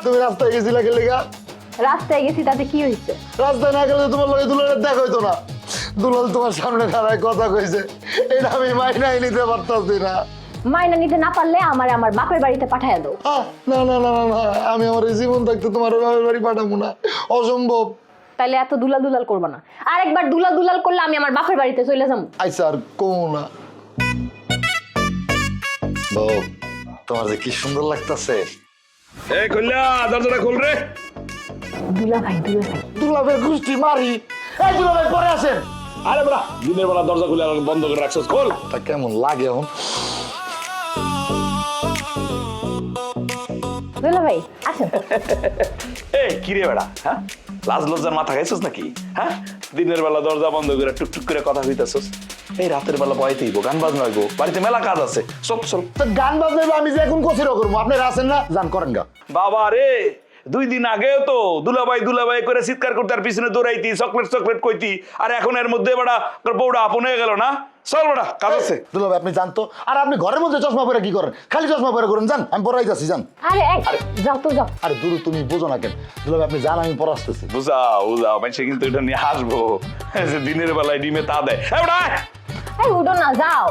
তুমি রাস্তায় গেছিলা কে লেগা? রাস্তায় গেছি তাতে কি হয়েছে? রাস্তায় না গেলে তোমার লগে দুলালের দেখা হইতো না। দুলাল তোমার সামনে খাড়ায় কথা কইছে, এটা আমি মাইনাই নিতে পারতাছি না। মাইনা নিতে না পারলে আমার বাপের বাড়িতে পাঠায় দাও। না না না না না, আমি আমার এই জীবন থাকতে তোমার বাপের বাড়ি পাঠাবো না, অসম্ভব। তাইলে এত দুলাল করবা না, আর একবার দুলাল করলে আমি আমার বাপের বাড়িতে চলে যাবো। আইসা আর কমু না। বউ, তোমার যে কি সুন্দর লাগতাছে। এই কইলা দরজাটা খুল রে। দুলা ভাই দুলাবের গোষ্ঠী মারি। এই দুলাভাই পরে আসেন। আরে বড়া দিনের বেলা দরজা খুলে বন্ধ করে রাখছস, খোল। তা কেমন লাগে এখন? দুলা ভাই আসেন। এই কি রে বেড়া, হ্যাঁ লাজ লজ্জার মাথা খাইছস নাকি? হ্যাঁ দিনের বেলা দরজা বন্ধ করে টুকটুক করে কথা হইতাছস, এই রাতের বেলা বয়তে হইব, গান বাজনা হইব, বাড়িতে মেলা কাজ আছে। চল চল। তো গান বাজনাইবো, আমি যে এখন কচির করবো, আপনারা আছেন না, যান করেন গা। বাবা রে, 2 দিন আগেও তো দুলাভাই করে চিৎকার করতে আর পিছনে দৌড়াইতি, চকলেট কইতি, আর এখন এর মধ্যে বেড়া বউটা আপন হয়ে গেল না। চল বেড়া, কাজ আছে। দুলাভাই আপনি জানতো, আর আপনি ঘরের মধ্যে চশমা পরে কি করেন? খালি চশমা পরে করেন, যান আমি পড়াইতেছি, যান। আরে যাও তো যাও। আরে দুরু তুমি বোঝো না কেন? দুলাভাই আপনি যান, আমি পড়াচ্তেছি। বুঝাও মানুষে কিন্তু এটা নিয়ে হাসবো যে দিনের বেলায় ডিমে তা দেয়। এই উঠো না, যাও।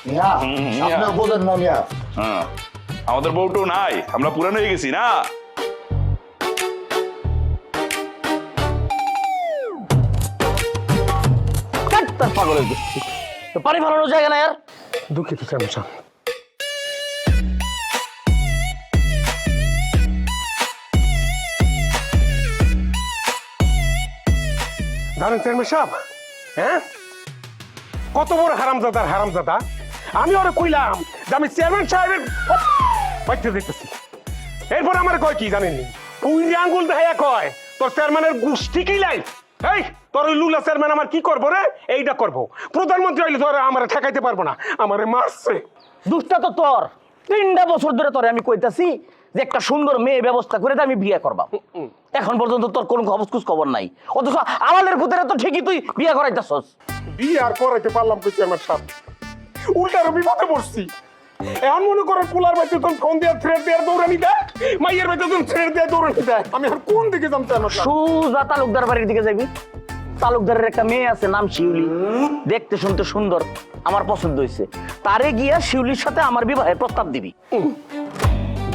মিয়া, আপনিও বোঝেন না মিয়া। হ্যাঁ, আমাদের বউটো নাই, আমরা পুরানো হয়ে গেছি না। পাগলের গোষ্ঠী, পানি ফালানোর জায়গা না আর। দুঃখিত চেয়ারম্যান সাহেব। জানেন চেয়ারম্যান সাহেব, হ্যাঁ কত বড় হারামজাদা। আমি ওরা কইলাম যে আমি চেয়ারম্যান সাহেবের বাইতে দিতেছি। এরপর আমার কয় কি জানেননি, তুই আঙ্গুল দেখাইয়া কয় তোর চেয়ারম্যানের গোষ্ঠী কি লাই। এই তোর ওই লুলা চেয়ারম্যান আমার কি করবো রে? এইটা করবো। প্রধানমন্ত্রী হইলে তোর আমার ঠেকাইতে পারবো না, আমারে মারছে। দুষ্টা তো তোর 3টা বছর ধরে তোরে আমি কইতাছি যে একটা সুন্দর মেয়ে ব্যবস্থা করে আমি বিয়ে করবা। এখন পর্যন্ত তোর কোনো খবর খবর নাই, অথচ আমাদের পুতেরা তো ঠিকই তুই বিয়ে করাইতেছস। বিয়ে আর করাইতে পারলাম তো চেয়ারম্যান সাহেব, উল্টারও বিপদে পড়ছি। এখন মনে করেন কুলার বাইতে তখন ফোন দিয়ে থ্রেড দিয়ে দৌড়ানি দেয়, মাইয়ের বাইতে তখন থ্রেড দিয়ে দৌড়ানি দেয়। আমি আর কোন দিকে যাম চেয়ারম্যান সাহেব? সুজা তালুকদার বাড়ির দিকে যাবি। তালুকদারের একটা মেয়ে আছে, নাম শিউলি, দেখতে শুনতে সুন্দর, আমার পছন্দ হয়েছে। তারে গিয়া শিউলির সাথে আমার বিবাহের প্রস্তাব দিবি।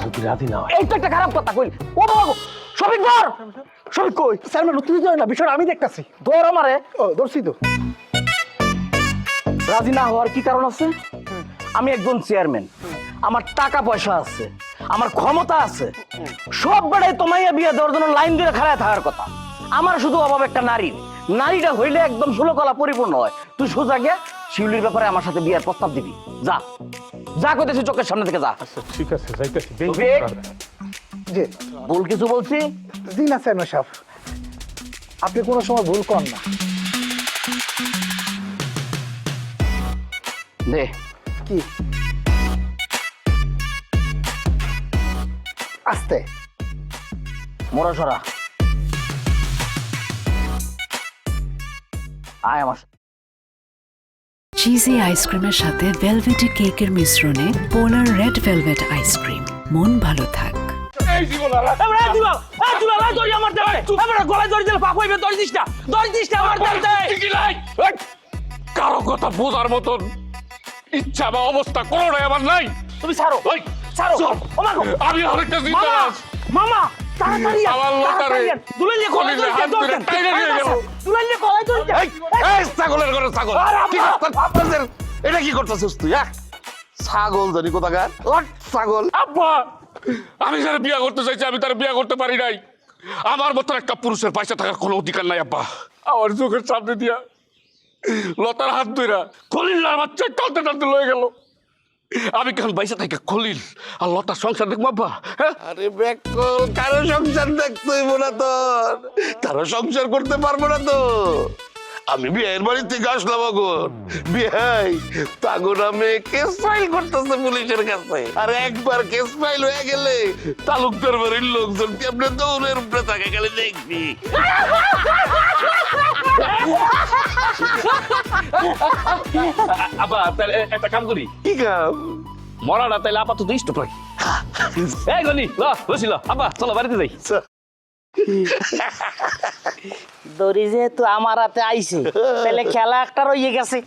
যদি রাজি না হয়, এই তো একটা খারাপ কথা কইলি। ও বাবা গো, শফিক ধর। শফিক কই? চেয়ারম্যান তুই জানো না বিষয়টা, আমি দেখতাছি। ধর আমারে। ও দর্শি তো। রাজি না হওয়ার কি কারণ আছে? আমি একজন চেয়ারম্যান, আমার টাকা পয়সা আছে, আমার ক্ষমতা আছে, সব বেড়াই তোমায় বিয়ে দেওয়ার জন্য লাইন ধরে খাড়ায় থাকার কথা। আমার শুধু অভাব একটা নারীর। নারীটা হইলে একদম ষোলকলা পরিপূর্ণ হয়। তুই সোজা গিয়ে শিউলির ব্যাপারে আমার সাথে বিয়ের প্রস্তাব দিবি। যা যা কইতেছি, চোখের সামনে থেকে যা। আচ্ছা ঠিক আছে, যাইতেছি। শফিক, জি ভুল কিছু বলছি? জি না চেয়ারম্যান সাহেব, আপনি কোনো সময় ভুল করেন না। দে কি আস্তে মোরা সরা আয় আমার সাথে। চিজি আইসক্রিমের সাথে ভেলভেটি কেকের মিশ্রণে পোলার রেড ভেলভেট আইসক্রিম, মন ভালো থাক। এই জীবনারা এবারে দিবা, এই তুলা লাই দড়ি আমার দেবে। এবারে গলায় দড়ি দিলে পাপ হইবে। দড়ি দিসটা আমার দেবে। ঠিকই লাই। কারো কথা বোঝার মতন ইচ্ছা বা অবস্থা কোনোটাই আমার নাই। তুমি ছাড়ো, ছাড়ো। ও মা গো, আমি অনেকটা মামা, জিজ্ঞাস মামা তাড়াতাড়ি আয়, আমার লোকারে তাড়াতাড়ি আয়। দুলাইলে গলায় দড়ি দে, দড়ি দে। টাইনে নিয়ে গেল। দুলাইলে গলায় দড়ি দে। এই ছাগলের ঘরে ছাগল, আরে আব্বা, কি করতেছ? আপনাদের এটা কি করতেছিস তুই? ছাগল জানি কোথাকার, ছাগল। আব্বা, আমি যারা বিয়ে করতে চাইছি আমি তারা বিয়ে করতে পারি নাই। আমার মতন একটা পুরুষের পয়সা থাকার কোনো অধিকার নাই আব্বা। আমার চোখের সামনে দিয়া লতার হাত ধইরা খলিল বাচ্চা টালতে টালতে লয়ে গেল। আমি কেন বাইসা থেকে খলিল আর লতার সংসার দেখবো আব্বা? হ্যাঁ, আরে বেকল, কারো সংসার দেখতে হইব না তোর, কারো সংসার করতে পারবো না তো। আমি বিয়ের বাড়ি থেকে আসলাম এখন, বিয়াই তাগো নামে কেস ফাইল করতেছে পুলিশের কাছে। আর একবার কেস ফাইল হয়ে গেলে তালুকদার বাড়ির লোকজন কেমনে দৌড়ের উপরে থাকে গেলে দেখবি। আব্বা তাহলে একটা কাম করি, কি কাম? মরাটা তাহলে আপাতত স্টপ রাখি। এই গনি ল বসিল আব্বা চলো বাড়িতে যাই দড়ি যেহেতু আমার হাতে আইছে তাহলে খেলা একটা রয়ে গেছে